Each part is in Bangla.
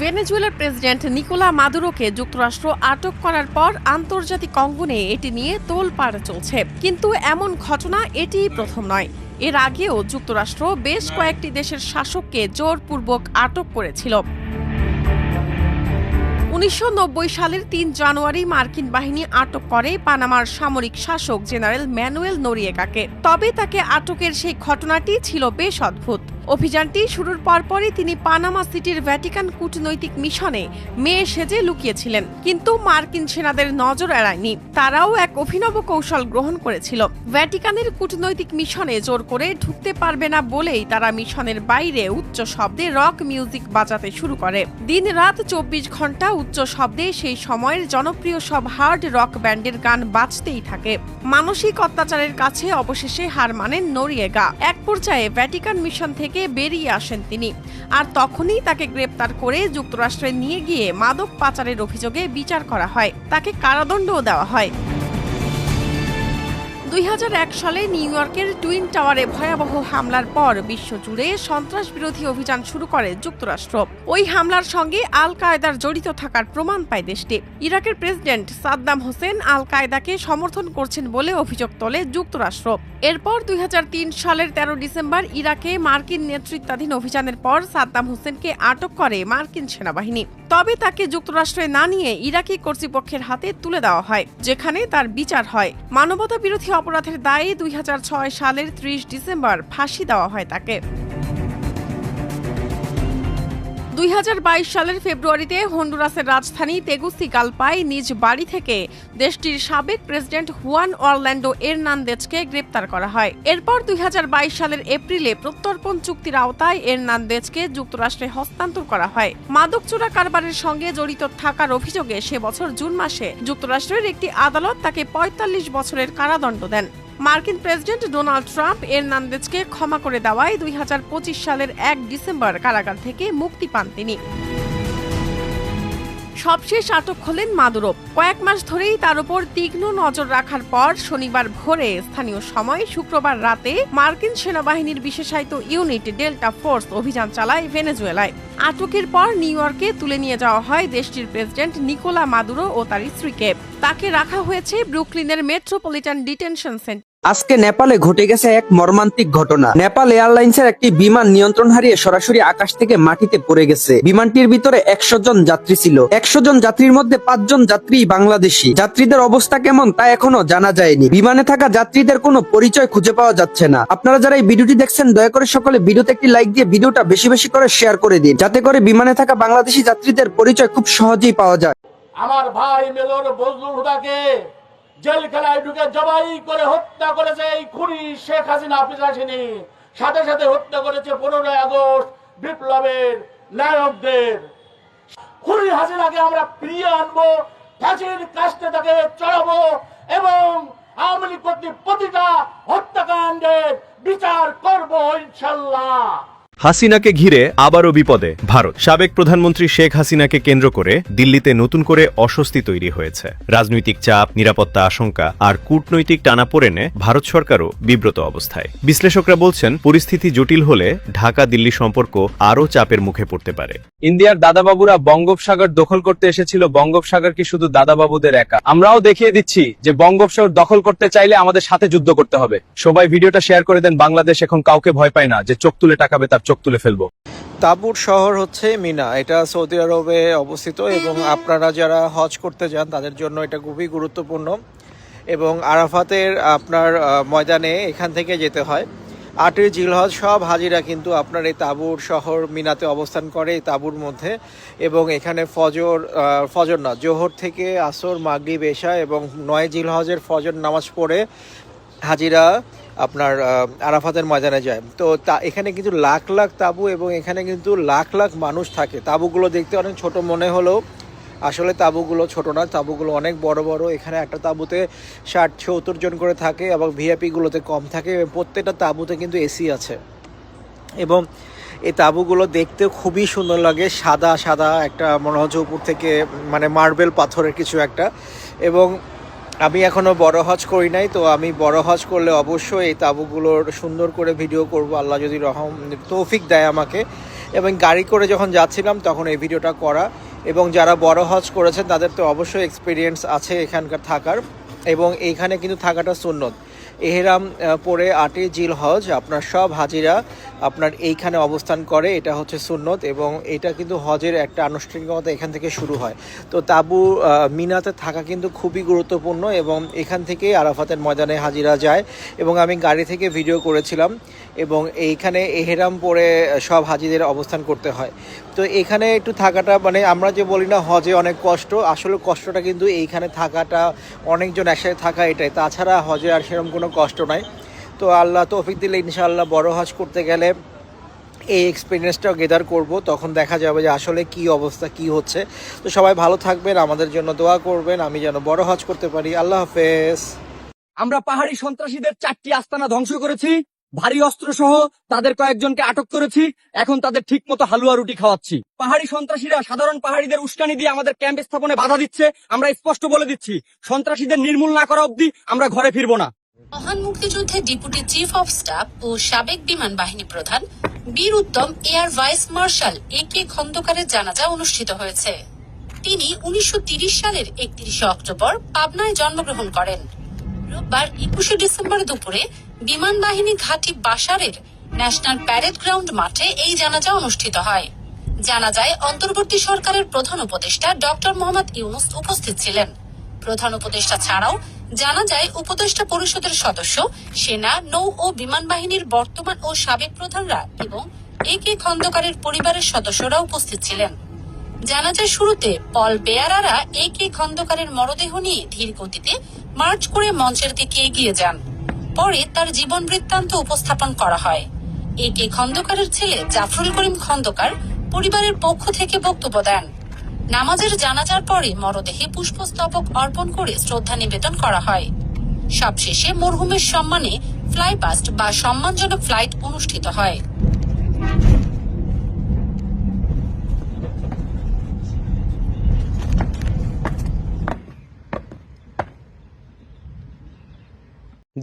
ভেনেজুয়েলার প্রেসিডেন্ট নিকোলা মাদুরোকে যুক্তরাষ্ট্র আটক করার পর আন্তর্জাতিক অঙ্গনে এটি নিয়ে তোলপাড় চলছে। কিন্তু এমন ঘটনা এটিই প্রথম নয়। এর আগেও যুক্তরাষ্ট্র বেশ কয়েকটি দেশের শাসককে জোরপূর্বক আটক করেছিল। ১৯৯০ সালের ৩ জানুয়ারি মার্কিন বাহিনী আটক করে পানামার সামরিক শাসক জেনারেল ম্যানুয়েল নোরিয়েগাকে। তবে তাকে আটকের সেই ঘটনাটি ছিল বেশ অদ্ভুত। অভিযানটি শুরুর পরপরই তিনি পানামা সিটির ভ্যাটিকান কূটনৈতিক মিশনে মেয়ে সেজে লুকিয়েছিলেন। কিন্তু মার্কিন সেনাদের নজর এড়ায়নি। তারাও এক অভিনব কৌশল গ্রহণ করেছিল। ভ্যাটিকানের কূটনৈতিক মিশনে জোর করে ঢুকতে পারবে না বলেই তারা মিশনের বাইরে উচ্চ শব্দে রক মিউজিক বাজাতে শুরু করে। দিন রাত ২৪ ঘন্টা উচ্চ শব্দে সেই সময়ের জনপ্রিয় সব হার্ড রক ব্যান্ডের গান বাজতেই থাকে। মানসিক অত্যাচারের কাছে অবশেষে হার মানেন নোরিয়েগা। এক পর্যায়ে ভ্যাটিকান মিশন থেকে বেরিয়ে আসেন তিনি। আর তখনই তাকে গ্রেপ্তার করে যুক্তরাষ্ট্রে নিয়ে গিয়ে মাদক পাচারের অভিযোগে বিচার করা হয়। তাকে কারাদণ্ডও দেওয়া হয়। ২০০১ সালে নিউ ইয়র্কের টুইন টাওয়ারে ভয়াবহ হামলার পর বিশ্বজুড়ে সন্ত্রাস বিরোধী অভিযান শুরু করে যুক্তরাষ্ট্র। ওই হামলার সঙ্গে আল কায়েদার জড়িত থাকার প্রমাণ পায় দেশটি। ইরাকের প্রেসিডেন্ট সাদ্দাম হোসেন আল কায়েদাকে সমর্থন করছেন বলে অভিযোগ তোলে যুক্তরাষ্ট্র। এরপর ২০০৩ সালের ১৩ ডিসেম্বর ইরাকে মার্কিন নেতৃত্বাধীন অভিযানের পর সাদ্দাম হোসেনকে আটক করে মার্কিন সেনাবাহিনী। তবে তাকে যুক্তরাষ্ট্রে না নিয়ে ইরাকি কর্তৃপক্ষের হাতে তুলে দেওয়া হয়, যেখানে তার বিচার হয়। মানবতা বিরোধী অপরাধের দায়ে ২০০৬ সালের ৩০ ডিসেম্বর ফাঁসি দেওয়া হয় তাকে। ২০২২ সালের ফেব্রুয়ারিতে হন্ডুরাসের রাজধানী তেগুসিগালপায় নিজ বাড়ি থেকে দেশটির সাবেক প্রেসিডেন্ট হুয়ান অরল্যান্ডো এরনান্দেজকে গ্রেপ্তার করা হয়। এরপর ২০২২ সালের এপ্রিলে প্রত্যর্পণ চুক্তির আওতায় এরনান্দেজকে যুক্তরাষ্ট্রে হস্তান্তর করা হয়। মাদক চোরা কারবারের সঙ্গে জড়িত থাকার অভিযোগে সে বছর জুন মাসে যুক্তরাষ্ট্রের একটি আদালত তাকে ৪৫ বছরের কারাদণ্ড দেন। মার্কিন প্রেসিডেন্ট ডোনাল্ড ট্রাম্প এরনান্দেজকে ক্ষমা করে দেওয়ায় ২০২৫ সালের ১ ডিসেম্বর কারাগার থেকে মুক্তি পান তিনি। সবশেষ আটক হলেন মাদুরো। কয়েক মাস ধরেই তার উপর তীক্ষ্ণ নজর রাখার পর শনিবার ভোরে স্থানীয় সময় শুক্রবার রাতে মার্কিন সেনাবাহিনীর বিশেষায়িত ইউনিট ডেল্টা ফোর্স অভিযান চালায় ভেনেজুয়েলায়। আটকের পর নিউ ইয়র্কে তুলে নিয়ে যাওয়া হয় দেশটির প্রেসিডেন্ট নিকোলা মাদুরো ও তার স্ত্রীকে। তাকে রাখা হয়েছে ব্রুকলিনের মেট্রোপলিটন ডিটেনশন সেন্টার। আজকে নেপালে ঘটে গেছে এক মর্মান্তিক ঘটনা। নেপাল এয়ারলাইন্সের একটি বিমান নিয়ন্ত্রণ হারিয়ে সরাসরি আকাশ থেকে মাটিতে পড়ে গেছে। বিমানটির ভিতরে ১০০ জন যাত্রী ছিল। ১০০ জন যাত্রীর মধ্যে ৫ জন যাত্রী বাংলাদেশী। যাত্রীদের অবস্থা কেমন তা এখনো জানা যায়নি। বিমানে থাকা যাত্রীদের কোনো পরিচয় খুঁজে পাওয়া যাচ্ছে না। আপনারা যারা এই ভিডিওটি দেখছেন দয়া করে সকলে ভিডিওতে একটি লাইক দিয়ে ভিডিওটা বেশি বেশি করে শেয়ার করে দিন, যাতে করে বিমানে থাকা বাংলাদেশী যাত্রীদের পরিচয় খুব সহজেই পাওয়া যায়। আমার ভাই মেজর বজলুল হুদাকে জেলখানায় ঢুকে জবাই করে হত্যা করেছে এই খুনি শেখ হাসিনা পিসাচিনি। সাথে সাথে হত্যা করেছে ১৫ই আগস্ট বিপ্লবের নায়কদের। খুনি হাসিনাকে আমরা ফিরিয়ে আনবো, ফাঁসির কাস্টে তাকে চড়াবো এবং আওয়ামী লীগ কর্তৃক প্রতিটা হত্যাকাণ্ডের বিচার করবো ইনশাল্লাহ। হাসিনাকে ঘিরে আবারও বিপদে ভারত। সাবেক প্রধানমন্ত্রী শেখ হাসিনাকে কেন্দ্র করে দিল্লিতে নতুন করে অস্বস্তি তৈরি হয়েছে। রাজনৈতিক চাপ, নিরাপত্তা আশঙ্কা আর কূটনৈতিক টানাপোড়েনে ভারত সরকারও বিব্রত অবস্থায়। বিশ্লেষকরা বলছেন পরিস্থিতি জটিল হলে ঢাকা দিল্লি সম্পর্ক আরও চাপের মুখে পড়তে পারে। ইন্ডিয়ার দাদাবাবুরা বঙ্গোপসাগর দখল করতে এসেছিল। বঙ্গোপসাগর কি শুধু দাদাবাবুদের একা? আমরাও দেখিয়ে দিচ্ছি যে বঙ্গোপসাগর দখল করতে চাইলে আমাদের সাথে যুদ্ধ করতে হবে। সবাই ভিডিওটা শেয়ার করে দেন। বাংলাদেশ এখন কাউকে ভয় পায় না যে চোখ তুলে তাকাবে তার চোখ তুলে ফেলবো। তাবুর শহর হচ্ছে মিনা। এটা সৌদি আরবে অবস্থিত এবং আপনারা যারা হজ করতে যান তাদের জন্য এটা খুবই গুরুত্বপূর্ণ। এবং আরাফাতের আপনার ময়দানে এখান থেকে যেতে হয়। ৮ই জিলহজ সব হাজিরা কিন্তু আপনার এই তাবুর শহর মিনাতে অবস্থান করে, এই তাবুর মধ্যে। এবং এখানে ফজর না, জোহর থেকে আসর, মাগরিব, এশা এবং ৯ জিলহজের ফজর নামাজ পড়ে হাজিরা আপনার আরাফাতের ময়দানে যায়। তো এখানে কিন্তু লাখ লাখ তাবু এবং এখানে কিন্তু লাখ লাখ মানুষ থাকে। তাবুগুলো দেখতে অনেক ছোট মনে হলেও আসলে তাবুগুলো ছোট না, তাবুগুলো অনেক বড় বড়। এখানে একটা তাবুতে ৬০-৭০ জন করে থাকে এবং ভিআইপিগুলোতে কম থাকে। প্রত্যেকটা তাবুতে কিন্তু এসি আছে এবং এই তাবুগুলো দেখতে খুবই সুন্দর লাগে। সাদা সাদা একটা মনে হচ্ছে উপর থেকে মানে মার্বেল পাথরের কিছু একটা। এবং আমি এখনও বড় হজ করি নাই, তো আমি বড় হজ করলে অবশ্যই এই তাবুগুলোর সুন্দর করে ভিডিও করব, আল্লাহ যদি তৌফিক দেয় আমাকে। এবং গাড়ি করে যখন যাচ্ছিলাম তখন এই ভিডিওটা করা। এবং যারা বড় হজ করেছেন তাদের তো অবশ্যই এক্সপিরিয়েন্স আছে এখানকার থাকার, এবং এইখানে কিন্তু থাকাটা সুন্নত। এহরাম পরে 8ই জিল হজ আপনার সব হাজিরা আপনার এইখানে অবস্থান করে, এটা হচ্ছে সুন্নত, এবং এটা কিন্তু হজের একটা আনুষ্ঠানিকতা এখান থেকে শুরু হয়। তো তাবু মিনাতে থাকা কিন্তু খুবই গুরুত্বপূর্ণ, এবং এখান থেকেই আরাফাতের ময়দানে হাজিরা যায়। এবং আমি গাড়ি থেকে ভিডিও করেছিলাম, এবং এইখানে এহরাম পরে সব হাজিদের অবস্থান করতে হয়। তো এখানে একটু থাকাটা, মানে আমরা যে বলি না হজে অনেক কষ্ট, আসলে কষ্টটা কিন্তু এইখানে থাকাটা, অনেকজন একসাথে থাকা, এটাই। তাছাড়া হজে আর সেরকম কোনো কষ্ট নাই। তো আল্লাহ তৌফিক দিলে ইনশাআল্লাহ বড় হজ করতে গেলে এই এক্সপিরিয়েন্সটাও গেদার করব, তখন দেখা যাবে যে আসলে কি অবস্থা কি হচ্ছে। তো সবাই ভালো থাকবেন, আমাদের জন্য দোয়া করবেন, আমি যেন বড় হজ করতে পারি। আল্লাহ হাফেজ। আমরা পাহাড়ি সন্ত্রাসীদের 4টি আস্তানা ধ্বংস করেছি, ভারী অস্ত্র সহ তাদের কয়েকজনকে আটক করেছি, এখন তাদের ঠিক মতো হালুয়া রুটি খাওয়াচ্ছি। পাহাড়ি সন্ত্রাসীরা সাধারণ পাহাড়িদের উস্কানি দিয়ে আমাদের ক্যাম্প স্থাপনে বাধা দিচ্ছে। আমরা স্পষ্ট বলে দিচ্ছি, সন্ত্রাসীদের নির্মূল না করা অবধি আমরা ঘরে ফিরবো না। মহান মুক্তিযুদ্ধে ডেপুটি চিফ অফ স্টাফ ও সাবেক বিমান বাহিনী প্রধান বীর উত্তম এয়ার ভাইস মার্শাল একে খন্দকারের জানাজা অনুষ্ঠিত হয়েছে। তিনি 1930 সালের 31 অক্টোবর পাবনায় জন্মগ্রহণ করেন। রোববার 21 ডিসেম্বর দুপুরে বিমান বাহিনী ঘাঁটি বাসারের ন্যাশনাল প্যারেড গ্রাউন্ড মাঠে এই জানাজা অনুষ্ঠিত হয়। জানাজায় অন্তর্বর্তী সরকারের প্রধান উপদেষ্টা ডক্টর মোহাম্মদ ইউনূস উপস্থিত ছিলেন। প্রধান উপদেষ্টা ছাড়াও জানাজায় উপদেষ্টা পরিষদের সদস্য, সেনা, নৌ ও বিমান বাহিনীর বর্তমান ও সাবেক প্রধানরা এবং একে খন্দকারের পরিবারের সদস্যরা উপস্থিত ছিলেন। জানাজার শুরুতে পল বেয়ারারা একে খন্দকারের মরদেহ নিয়ে ধীর গতিতে মার্চ করে মঞ্চের দিকে এগিয়ে যান। পরে তার জীবন বৃত্তান্ত উপস্থাপন করা হয়। একে খন্দকারের ছেলে জাফরুল করিম খন্দকার পরিবারের পক্ষ থেকে বক্তব্য দেন। নামাজের জানাজার পরে মরদেহে পুষ্পস্তবক অর্পণ করে শ্রদ্ধা নিবেদন করা হয়। সবশেষে মরহুমের সম্মানে ফ্লাইপাস্ট বা সম্মানজনক ফ্লাইট অনুষ্ঠিত হয়।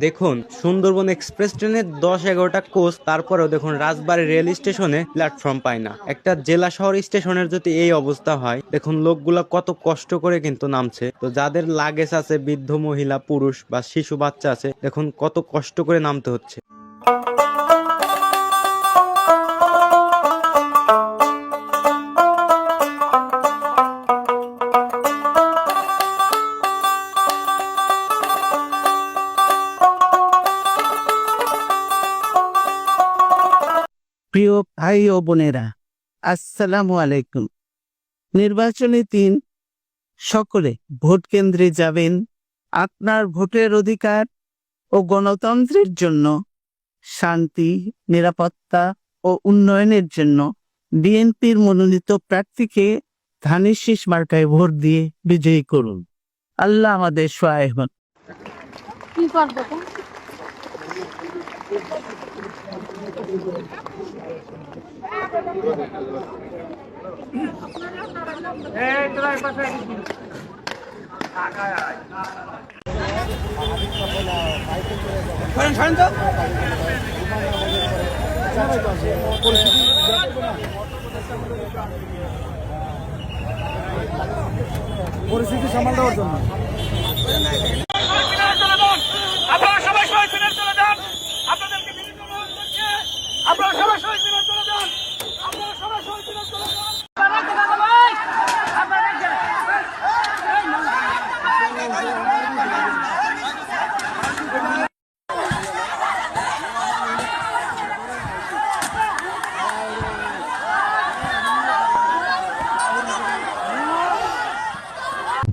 দেখুন, সুন্দরবন এক্সপ্রেস ট্রেনের 10-11টা কোচ, তারপরেও দেখুন রাজবাড়ী রেল স্টেশনে প্ল্যাটফর্ম পায় না। একটা জেলা শহর স্টেশনের যদি এই অবস্থা হয়, দেখুন লোকগুলা কত কষ্ট করে কিন্তু নামছে। তো যাদের লাগেজ আছে, বৃদ্ধ মহিলা, পুরুষ বা শিশু বাচ্চা আছে, দেখুন কত কষ্ট করে নামতে হচ্ছে। প্রিয় ভাই ও বোনেরা, আসসালামু আলাইকুম। নির্বাচনী দিন সকলে ভোট কেন্দ্রে যাবেন। আপনার ভোটের অধিকার ও গণতন্ত্রের জন্য, শান্তি, নিরাপত্তা ও উন্নয়নের জন্য বিএনপির মনোনীত প্রার্থীকে ধানের শীষ মার্কায় ভোট দিয়ে বিজয়ী করুন। আল্লাহ আমাদের সহায় হন। পরিস্থিতি সামাল দেওয়ার জন্য আপনারা সবাই শহীদ মিনার চলে যান। আপনাদেরকে বিনীত অনুরোধ করছি, আপনারা সবাই শহীদ মিনার চলে যান। আপনারা সবাই শহীদ মিনার চলে যান।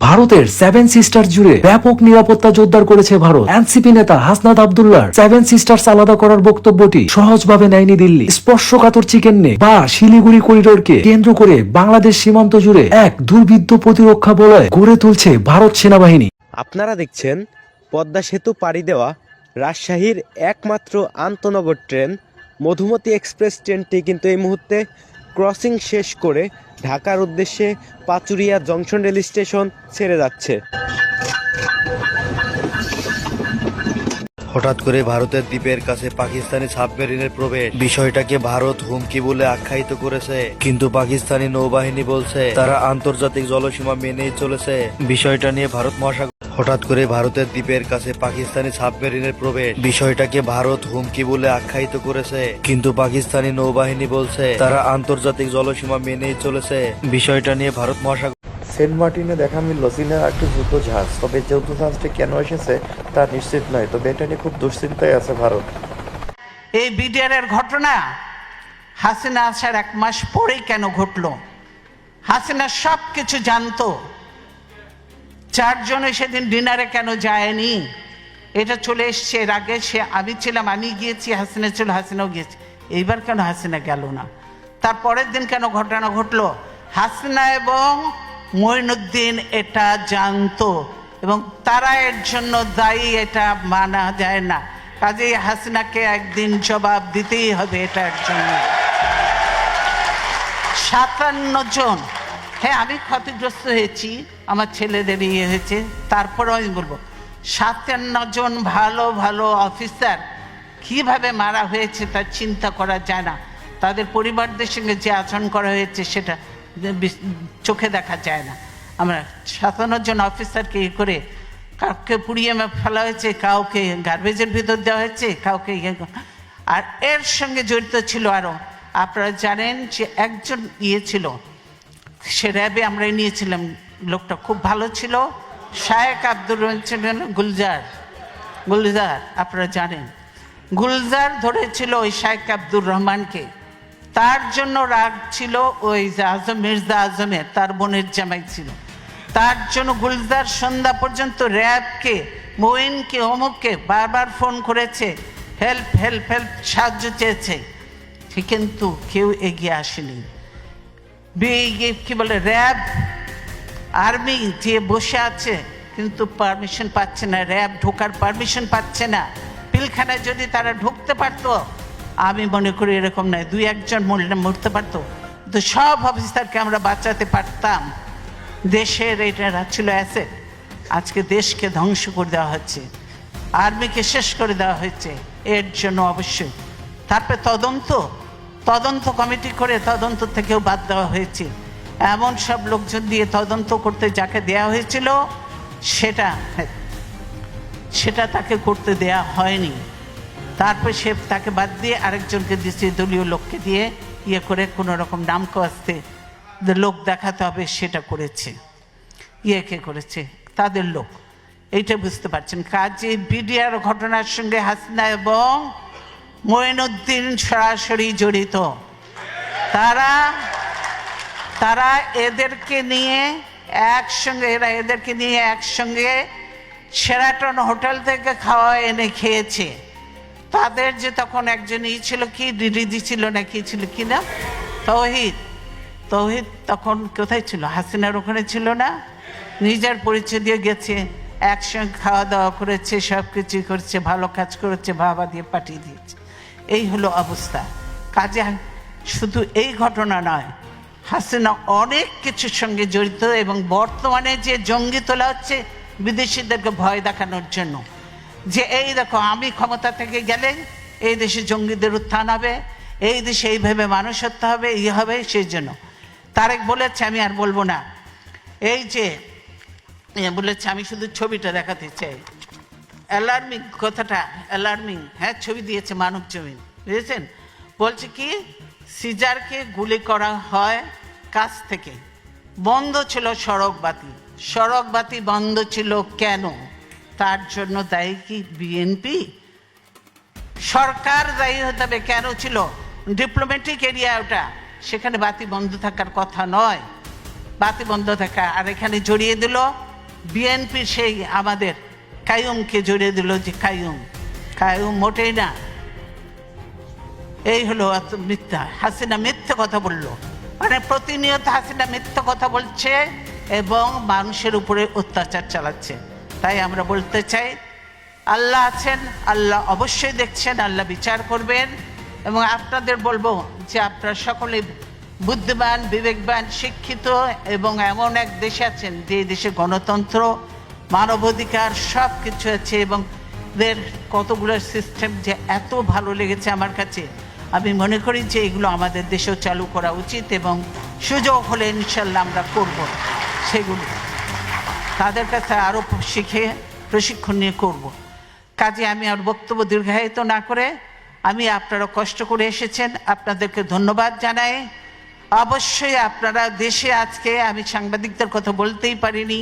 ভারতের 7 সিস্টার জুড়ে ব্যাপক নিরাপত্তা জোরদার করেছে ভারত। এনসিপি নেতা হাসনাত আব্দুল্লাহর 7 সিস্টার্স আলাদা করার বক্তব্যটি সহজভাবে নেয়নি দিল্লি। স্পর্শকাতর চিকেন নেক বা শিলিগুড়ি করিডোরকে কেন্দ্র করে বাংলাদেশ সীমান্ত জুড়ে এক দুর্বিদ্ধ প্রতিরক্ষা বলয় গড়ে তুলছে ভারত সেনাবাহিনী। আপনারা দেখছেন পদ্মা সেতু পাড়ি দেওয়া রাজশাহীর একমাত্র আন্তনগর ট্রেন মধুমতি এক্সপ্রেস ট্রেনটি কিন্তু এই মুহূর্তে ক্রসিং শেষ করে ঢাকার উদ্দেশ্যে পাচুরিয়া জংশন রেল স্টেশন ছেড়ে যাচ্ছে। হঠাৎ করে ভারতের দ্বীপের কাছে পাকিস্তানি সাবমেরিনের প্রবেশ, বিষয়টাকে ভারত হুমকি বলে আখ্যায়িত করেছে, কিন্তু পাকিস্তানি নৌবাহিনী বলছে তারা আন্তর্জাতিক জলসীমা মেনেই চলেছে। বিষয়টা নিয়ে ভারত মহাসাগর হঠাৎ করে ভারতের দ্বীপের কাছে পাকিস্তানি সাবমেরিনের প্রবেশ, বিষয়টাকে ভারত হুমকি বলে আখ্যায়িত করেছে, কিন্তু পাকিস্তানি নৌবাহিনী বলছে তারা আন্তর্জাতিক জলসীমা মেনেই চলেছে। বিষয়টা নিয়ে ভারত মহাসাগর সেন্ট মার্টিনে দেখা মিলল চীনের একটি যুদ্ধ জাহাজ, তবে যৌথ জাহাজটি কেন এসেছে তা নিশ্চিত নয়, তবে এটা নিয়ে খুব দুশ্চিন্তায় আছে ভারত। এই বিডিআরের ঘটনা হাসিনা আসার 1 মাস পরেই কেন ঘটলো? হাসিনা সব কিছু জানতো, 4 জনে সেদিন ডিনারে কেন যায়নি? এটা চলে এসছে এর আগে, আমি ছিলাম, আমি গিয়েছি, হাসিনা ছিল, হাসিনাও গিয়েছে, এইবার কেন হাসিনা গেল না? তারপরের দিন কেন ঘটনা ঘটলো? হাসিনা এবং মঈনুদ্দিন এটা জানতো এবং তারা এর জন্য দায়ী, এটা মানা যায় না। কাজেই হাসিনাকে একদিন জবাব দিতেই হবে এটার জন্য। 57 জন, হ্যাঁ আমি ক্ষতিগ্রস্ত হয়েছি, আমার ছেলেদের ইয়ে হয়েছে, তারপরেও আমি বলবো 57 জন ভালো ভালো অফিসার কিভাবে মারা হয়েছে তা চিন্তা করা যায় না। তাদের পরিবারদের সঙ্গে যে আচরণ করা হয়েছে সেটা চোখে দেখা যায় না। আমরা 57 জন অফিসারকে ই করে কাউকে পুড়িয়ে ফেলা হয়েছে, কাউকে গার্বেজের ভিতর দেওয়া হয়েছে, কাউকে আর এর সঙ্গে জড়িত ছিল আরো, আপনারা জানেন যে একজন ছিল, সে র্যাবে আমরা নিয়েছিলাম, লোকটা খুব ভালো ছিল, শায়েক আব্দুর রহমান গুলজার, আপনারা জানেন গুলজার ধরেছিল ওই শায়েক আব্দুর রহমানকে, তার জন্য রাগ ছিল ওই মির্জা আজমের, তার বোনের জামাই ছিল, তার জন্য গুলজার সন্ধ্যা পর্যন্ত র্যাবকে, মোইনকে, অমুককে বারবার ফোন করেছে, হেল্প হেল্প হেল্প, সাহায্য চেয়েছে, কিন্তু কেউ এগিয়ে আসেনি। কি বলে র্যাব আর্মি যে বসে আছে কিন্তু পারমিশন পাচ্ছে না, র্যাব ঢোকার পারমিশন পাচ্ছে না। পিলখানায় যদি তারা ঢুকতে পারতো, আমি মনে করি এরকম নয়, 2-1 জন মরতে পারতো, তো সব অফিসারকে আমরা বাঁচাতে পারতাম। দেশের এটা ছিল অ্যাসেট, আজকে দেশকে ধ্বংস করে দেওয়া হচ্ছে, আর্মিকে শেষ করে দেওয়া হয়েছে। এর জন্য অবশ্যই তারপরে তদন্ত কমিটি করে তদন্ত থেকেও বাদ দেওয়া হয়েছে। এমন সব লোকজন দিয়ে তদন্ত করতে যাকে দেয়া হয়েছিল সেটা তাকে করতে দেয়া হয়নি। তারপর সে তাকে বাদ দিয়ে আরেকজনকে দিচ্ছে, দলীয় লোককে দিয়ে ইয়ে করে কোনো রকম নাম কাস্তে লোক দেখাতে হবে, সেটা করেছে। কে করেছে? তাদের লোক। এইটা বুঝতে পারছেন। কাজে বিডিআর ঘটনার সঙ্গে হাসিনা এবং মঈনুদ্দিন সরাসরি জড়িত। তারা এদেরকে নিয়ে একসঙ্গে শেরাটন হোটেল থেকে খাওয়া এনে খেয়েছে। তাদের যে তখন একজন ছিল, কি রিদি ছিল না কি ছিল কি না, তৌহিদ তখন কোথায় ছিল? হাসিনার ওখানে ছিল না, নিজের পরিচয় দিয়ে গেছে, একসঙ্গে খাওয়া দাওয়া করেছে, সব কিছু করেছে, ভালো কাজ করেছে, বাবা দিয়ে পাঠিয়ে দিয়েছে। এই হলো অবস্থা। কাজে শুধু এই ঘটনা নয়, হাসিনা অনেক কিছুর সঙ্গে জড়িত এবং বর্তমানে যে জঙ্গি তোলা হচ্ছে বিদেশিদেরকে ভয় দেখানোর জন্য, যে এই দেখো আমি ক্ষমতা থেকে গেলে এই দেশে জঙ্গিদের উত্থান হবে, এই দেশে এইভাবে মানুষ হত্যা হবে, হবে, সেই জন্য তারেক বলেছে, আমি আর বলবো না, এই যে বলেছে, আমি শুধু ছবিটা দেখাতে চাই, অ্যালার্মিং কথাটা, অ্যালার্মিং, হ্যাঁ ছবি দিয়েছে মানব জমিন, বুঝেছেন? বলছে কি সিজারকে গুলি করা হয় কাছ থেকে, বন্ধ ছিল সড়ক বাতি বন্ধ ছিল কেন? তার জন্য দায়ী কি বিএনপি? সরকার দায়ী হতে হবে। কেন ছিল? ডিপ্লোম্যাটিক এরিয়া ওটা, সেখানে বাতি বন্ধ থাকার কথা নয়, বাতি বন্ধ থাকা। আর এখানে জড়িয়ে দিল বিএনপি, সেই আমাদের কাইয়ুমকে জড়িয়ে দিল, যে কাইয়ুম মোটেই না। এই হলো মিথ্যা। হাসিনা মিথ্যে কথা বললো, মানে প্রতিনিয়ত হাসিনা মিথ্যে কথা বলছে এবং মানুষের উপরে অত্যাচার চালাচ্ছে। তাই আমরা বলতে চাই, আল্লাহ আছেন, আল্লাহ অবশ্যই দেখছেন, আল্লাহ বিচার করবেন। এবং আপনাদের বলবো যে আপনারা সকলে বুদ্ধিমান, বিবেকবান, শিক্ষিত এবং এমন এক দেশে আছেন যে দেশে গণতন্ত্র, মানবাধিকার সব কিছু আছে এবং দের কতগুলো সিস্টেম যে এত ভালো লেগেছে আমার কাছে, আমি মনে করি যে এগুলো আমাদের দেশেও চালু করা উচিত এবং সুযোগ হলে ইনশাল্লাহ আমরা করব সেগুলো, তাদের কাছে আরও শিখে প্রশিক্ষণ নিয়ে করব। কাজে আমি আর বক্তব্য দীর্ঘায়িত না করে, আমি আপনারা কষ্ট করে এসেছেন, আপনাদেরকে ধন্যবাদ জানাই। অবশ্যই আপনারা দেশে আজকে, আমি সাংবাদিকদের কথা বলতেই পারিনি,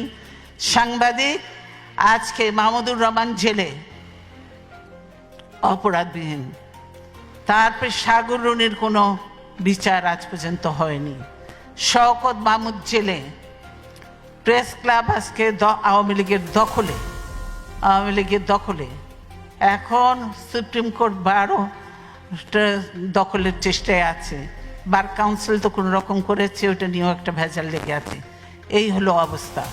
সাংবাদিক আজকে মাহমুদুর রহমান জেলে অপরাধবিহীন, তারপর সাগর রুনির কোনো বিচার আজ পর্যন্ত হয়নি, শওকত মাহমুদ জেলে, প্রেস ক্লাব আজকে আওয়ামী লীগের দখলে, এখন সুপ্রিম কোর্ট বারও দখলের চেষ্টায় আছে, বার কাউন্সিল তো কোনো রকম করেছে, ওটা নিয়েও একটা ভেজাল লেগে আছে। এই হলো অবস্থা,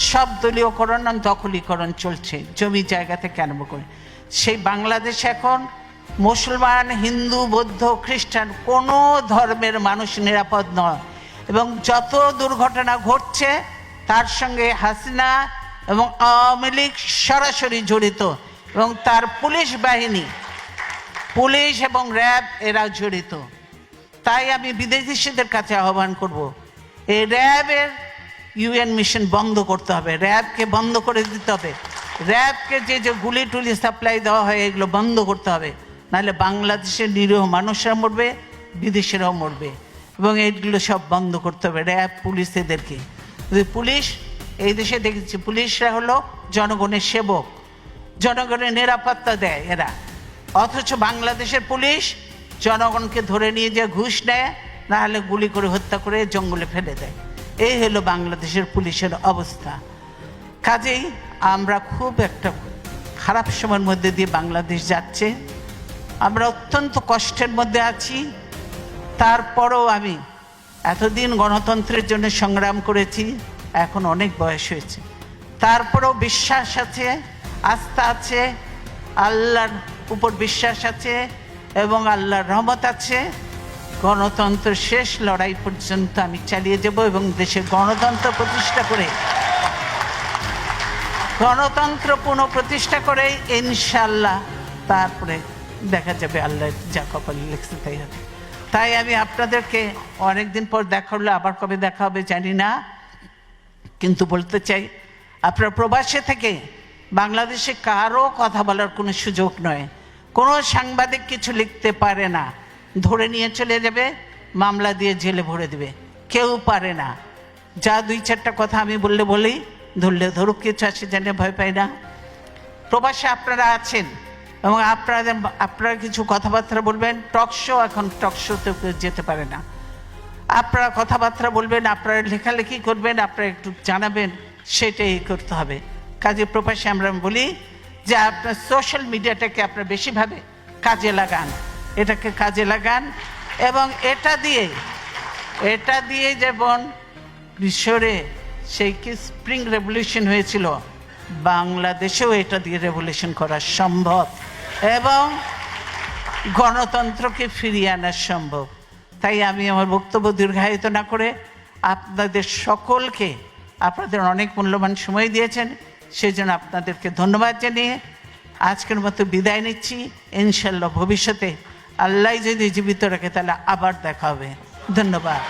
সব দলীয়করণ আর দখলীকরণ চলছে জমি জায়গা থেকে আরম্ভ করে। সেই বাংলাদেশ এখন মুসলমান, হিন্দু, বৌদ্ধ, খ্রিস্টান কোনো ধর্মের মানুষ নিরাপদ নয়, এবং যত দুর্ঘটনা ঘটছে তার সঙ্গে হাসিনা এবং আওয়ামী লীগ সরাসরি জড়িত, এবং তার পুলিশ বাহিনী, পুলিশ এবং র্যাব এরা জড়িত। তাই আমি বিদেশিদের কাছে আহ্বান করব, এই র্যাবের ইউএন মিশন বন্ধ করতে হবে, র্যাবকে বন্ধ করে দিতে হবে, র্যাবকে যে গুলি টুলি সাপ্লাই দেওয়া হয় এগুলো বন্ধ করতে হবে, নাহলে বাংলাদেশের নিরীহ মানুষরা মরবে, বিদেশিরাও মরবে, এবং এইগুলো সব বন্ধ করতে হবে। র্যাব, পুলিশ, এদেরকে, পুলিশ এই দেশে দেখেছি পুলিশরা হলো জনগণের সেবক, জনগণের নিরাপত্তা দেয় এরা, অথচ বাংলাদেশের পুলিশ জনগণকে ধরে নিয়ে যে ঘুষ নেয়, না হলে গুলি করে হত্যা করে জঙ্গলে ফেলে দেয়। এই হলো বাংলাদেশের পুলিশের অবস্থা। কাজেই আমরা খুব একটা খারাপ সময়ের মধ্যে দিয়ে বাংলাদেশ যাচ্ছে, আমরা অত্যন্ত কষ্টের মধ্যে আছি। তারপরও আমি এতদিন গণতন্ত্রের জন্য সংগ্রাম করেছি, এখন অনেক বয়স হয়েছে, তারপরেও বিশ্বাস আছে, আস্থা আছে, আল্লাহর উপর বিশ্বাস আছে এবং আল্লাহর রহমত আছে। গণতন্ত্র শেষ লড়াই পর্যন্ত আমি চালিয়ে যাব এবং দেশে গণতন্ত্র পুনঃপ্রতিষ্ঠা করে ইনশাল্লাহ তারপরে দেখা যাবে, আল্লাহ যা কপালে লিখছে তাই হবে। তাই আমি আপনাদেরকে অনেকদিন পর দেখা হলো, আবার কবে দেখা হবে জানি না, কিন্তু বলতে চাই আপনার প্রবাসে থেকে বাংলাদেশে কারো কথা বলার কোনো সুযোগ নয়, কোনো সাংবাদিক কিছু লিখতে পারে না, ধরে নিয়ে চলে যাবে, মামলা দিয়ে জেলে ভরে দেবে, কেউ পারে না। যা দুই চারটা কথা আমি বলি, ধরলে ধরুক, কিছু আসে জানে ভয় পাই না। প্রবাসে আপনারা আছেন এবং আপনারা কিছু কথাবার্তা বলবেন, টকশো, এখন টকশোতে যেতে পারে না, আপনারা কথাবার্তা বলবেন, আপনারা লেখালেখি করবেন, আপনারা একটু জানাবেন, সেটাই করতে হবে। কাজে প্রবাসে আমরা বলি যে আপনার সোশ্যাল মিডিয়াটাকে আপনারা বেশিভাবে কাজে লাগান, এটাকে কাজে লাগান, এবং এটা দিয়ে যেমন মিশরে সেই কি স্প্রিং রেভলিউশন হয়েছিল, বাংলাদেশেও এটা দিয়ে রেভলিউশন করা সম্ভব এবং গণতন্ত্রকে ফিরিয়ে আনা সম্ভব। তাই আমি আমার বক্তব্য দীর্ঘায়িত না করে আপনাদের সকলকে, আপনাদের অনেক মূল্যবান সময় দিয়েছেন, সেই জন্য আপনাদেরকে ধন্যবাদ জানিয়ে আজকের মতো বিদায় নিচ্ছি। ইনশাল্লাহ ভবিষ্যতে আল্লাহ যদি জীবিত রাখে তাহলে আবার দেখা হবে। ধন্যবাদ।